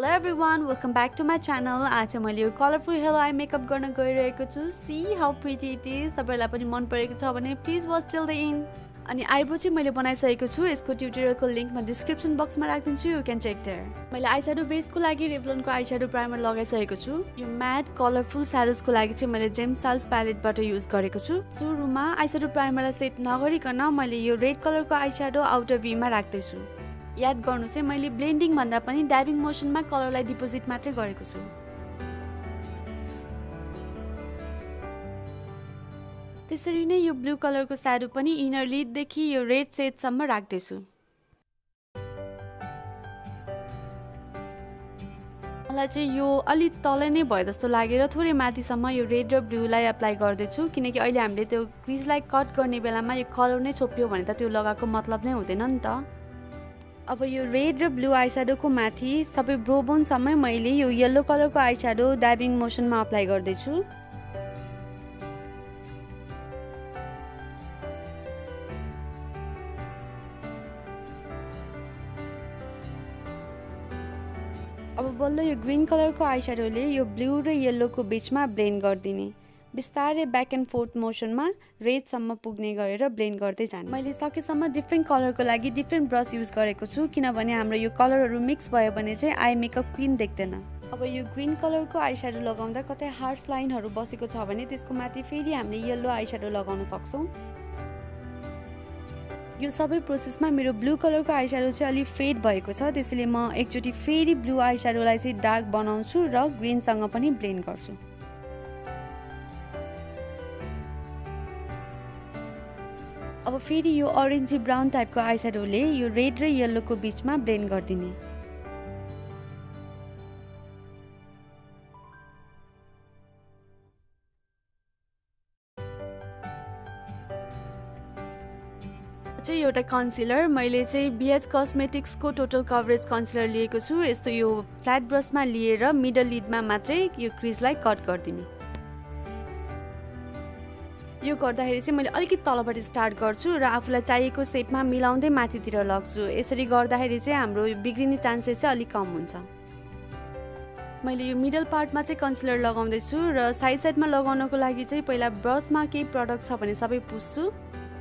Hello everyone, welcome back to my channel. आज मैले यो कलरफुल हेलो आई मेकअप गर्न गइरहेको छु. See how pretty it is. तपाईलाई पनि मन परेको छ भने please watch till the end. अनि आइब्रो चाहिँ मैले बनाइसकेको छु. यसको ट्युटोरियलको लिंक म डिस्क्रिप्सन बक्समा राख्दिन्छु. You can check there. मैले आईस्याडो बेसको लागि Revlon को आईस्याडो प्राइमर लगाइसकेको छु. यो म्याट कलरफुल स्याडोज को लागि चाहिँ मैले जेम्स साल्स प्यालेटबाट युज गरेको छु. सुरुमा आईस्याडो प्राइमरलाई सेट नगरिकन मैले यो रेड कलरको आईस्याडो आउटर भी मा राख्दै छु. याद गर्नु चाहिँ मैले ब्लेन्डिङ भन्दा पनि ड्याबिङ मोसनमा कलरलाई डिपोजिट मात्रै गरेको छु. त्यसरी नै यो ब्लू कलरको स्याडो पनि इनर लिड देखि यो रेड सेड सम्म राख्दै छु. मलाई चाहिँ यो अलि तल नै भए जस्तो लागेर थोरै माथिसम्म यो रेड र ब्लू लाई अप्लाई गर्दै छु किनकि अहिले हामीले त्यो क्रिजलाई कट गर्ने बेलामा यो कलर नै छोप्यो भने त त्यो लगाएको मतलब नै हुँदैन नि त. अब यो रेड र ब्लू आईस्याडो को माथि सबै ब्रोबोन सम्म मैले यो येलो कलर को आईस्याडो ड्याबिङ मोसनमा अप्लाई गर्दै छु. अब बल्ल यो ग्रीन कलर को आईस्याडोले यो ब्लू र येलो को बीचमा ब्लेन्ड गर्दिने. बिस्तारै ब्याक एन्ड फोर्थ मोसनमा रेड सम्म पुग्ने गरेर ब्लेन्ड गर्दै जाने. मैले सकेसम्म डिफ्रेन्ट कलरको लागि डिफ्रेन्ट ब्रश युज गरेको छु किनभने हाम्रो यो कलरहरू मिक्स भयो भने चाहिँ आई मेकअप क्लीन देख्दैन. अब यो ग्रीन कलरको आईस्याडो लगाउँदा कतै हार्श लाइनहरू बसेको छ भने त्यसको माथि फेरि हामीले येलो आईस्याडो लगाउन सक्छौं. यो सबै प्रोसेसमा मेरो ब्लू कलरको आईस्याडो चाहिँ अलि फेड भएको छ त्यसैले म एकचोटी फेरि ब्लू आईस्याडोलाई चाहिँ डार्क बनाउँछु र ग्रीनसँग पनि ब्लेन्ड गर्छु. अब फेरि यो ऑरेन्जी ब्राउन टाइपको आईस्याडोले यो रेड र येलो को बीचमा ब्लेन्ड गर्दिने. चाहिँ एउटा कन्सिलर मैले चाहिँ BH कस्मेटिक्स को टोटल कभरेज कन्सिलर लिएको छु. यस्तो यो फ्ल्याट ब्रशमा लिएर मिडल लिडमा मात्रै यो क्रिजलाई कट गर्दिने. यो गर्दाखेरि चाहिँ मैले अलिकति तलबाट स्टार्ट गर्छु र आफूलाई चाहिएको शेपमा मिलाउँदै माथितिर लग्छु. यसरी गर्दाखेरि चाहिँ हाम्रो बिग्रिने चान्सेस चाहिँ अलि कम हुन्छ. मैले यो मिडल पार्टमा चाहिँ कन्सिलर लगाउँदै छु र साइड साइडमा लगाउनको लागि चाहिँ पहिला ब्रशमा केही प्रडक्ट छ भने सबै पुस्छु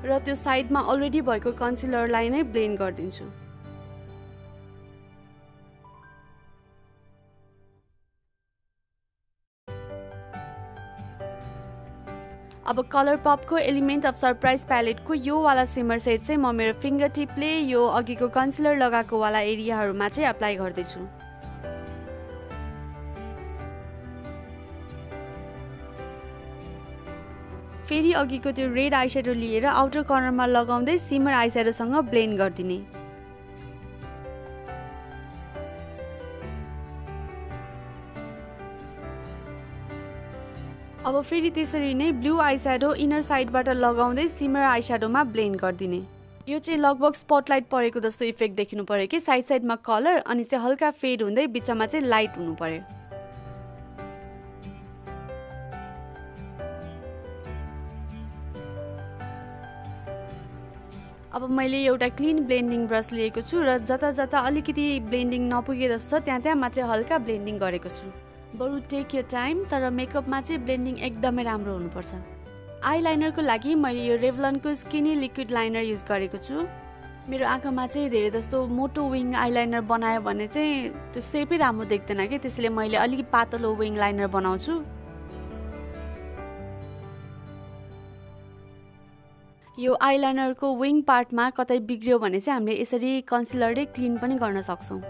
र त्यो साइडमा अलरेडी भएको कन्सिलरलाई नै ब्लेन्ड गर्दिन्छु. अब कलरपप को एलिमेन्ट अफ सरप्राइज प्यालेट को यो वाला सिमर सेट चाहिँ म मेरो फिंगर टिपले यो अघिको कन्सिलर लगाएको वाला एरियाहरुमा चाहिँ अप्लाई गर्दै छु. फेरि अघिको त्यो रेड आईस्याडो लिएर आउटर कर्नरमा लगाउँदै सिमर आईस्याडो सँग ब्लेन्ड गर्दिने. अब फेरि त्यसरी नै ब्लू आईस्याडो इनर साइडबाट लगाउँदै सिमर आईस्याडोमा ब्लेन्ड गर्दिने. यो चाहिँ लगभग स्पटलाइट परेको जस्तो इफेक्ट देखिनु पर्यो कि साइड साइडमा कलर अनि चाहिँ हल्का फेड हुँदै बिचमा चाहिँ लाइट हुनु पर्यो. अब मैले एउटा क्लीन ब्लेन्डिङ ब्रश लिएको छु र जता जता अलिकति ब्लेन्डिङ नपुगे जस्तो त्यहाँ मात्रै हल्का ब्लेन्डिङ गरेको छु. बरु टेक योर टाइम तर मेकअपमा चाहिँ ब्लेन्डिङ एकदमै राम्रो हुनुपर्छ. आईलाइनरको लागि मैले यो Revlon को स्किनी लिक्विड लाइनर युज गरेको छु. मेरो आँखामा चाहिँ धेरै जस्तो मोटो विङ आईलाइनर बनायो भने चाहिँ त्यो सेपै राम्रो देख्दैन के त्यसैले मैले अलिकति पातलो विङ लाइनर बनाउँछु. यो आईलाइनरको विङ पार्टमा कतै बिग्रियो भने चाहिँ हामीले यसरी कन्सिलरले क्लीन पनि गर्न सक्छौं.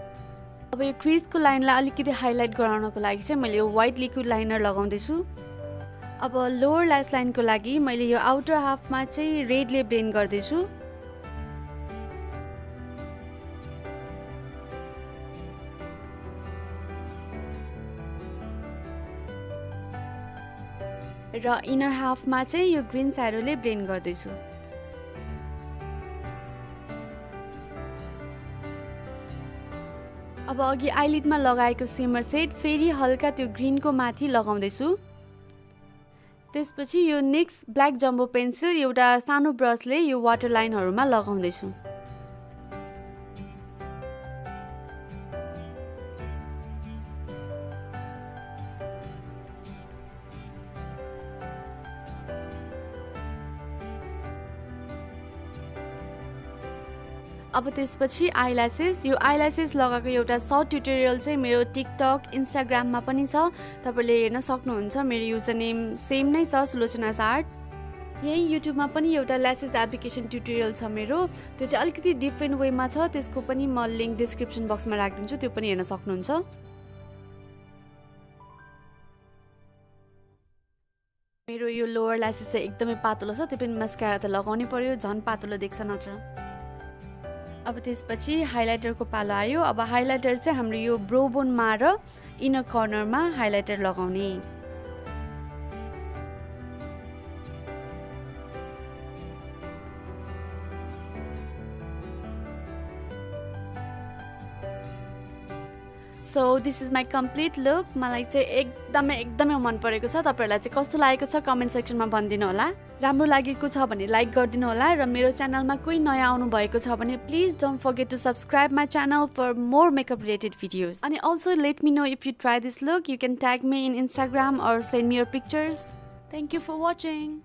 अब यो क्रिजको लाइनलाई अलिकति हाइलाइट गराउनको लागि चाहिँ मैले यो व्हाइट लिक्विड लाइनर लगाउँदै छु. अब लोअर ल्यास लाइनको लागि मैले यो आउटर हाफमा चाहिँ रेडले ब्लेन्ड गर्दै छु. र इनर हाफमा चाहिँ यो ग्रीन स्याडोले ब्लेन्ड गर्दै छु. अब अघि आइलिडमा लगाएको सिमर सेट फेरि हल्का त्यो ग्रीनको माथि लगाउँदै छु. त्यसपछि यो NYX ब्ल्याक जम्बो पेन्सिल एउटा सानो ब्रशले यो वाटर लाइनहरुमा लगाउँदै छु. अब त्यसपछि आइल्यासेस, यो आइल्यासेस लगाएको एउटा सर्ट ट्युटोरियल चाहिँ मेरो टिकटक इन्स्टाग्राममा पनि छ, तपाईले हेर्न सक्नुहुन्छ। मेरो युजर नेम सेम नै छ, सुलोचनासार्ट। यही युट्युबमा पनि एउटा ल्यासेस एप्लिकेसन ट्युटोरियल छ मेरो, त्यो चाहिँ अलिकति डिफ्रेन्ट वेमा छ, त्यसको पनि म लिङ्क डिस्क्रिप्सन बक्समा राखिदिन्छु, त्यो पनि हेर्न सक्नुहुन्छ। मेरो यो लोवर ल्यासेस चाहिँ एकदमै पातलो छ, त्यो पनि मस्कारा त लगाउनै पर्यो, झन् पातलो देख्छ नत्र। अब त्यसपछि हाइलाइटरको पालो आयो। अब हाइलाइटर चाहिँ हाम्रो यो ब्रो बोनमा र इनर कर्नरमा हाइलाइटर लगाउने। So this is my complete look. मलाई चाहिँ एकदमै मन परेको छ। तपाईहरुलाई चाहिँ कस्तो लागेको छ कमेन्ट सेक्सनमा भनिदिनु होला। राम्रो लागेको छ भने लाइक गरिदिनु होला र मेरो च्यानलमा कोही नयाँ आउनु भएको छ भने please don't forget to subscribe my channel for more makeup related videos. अनि also let me know if you try this look, you can tag me in Instagram or send me your pictures. Thank you for watching.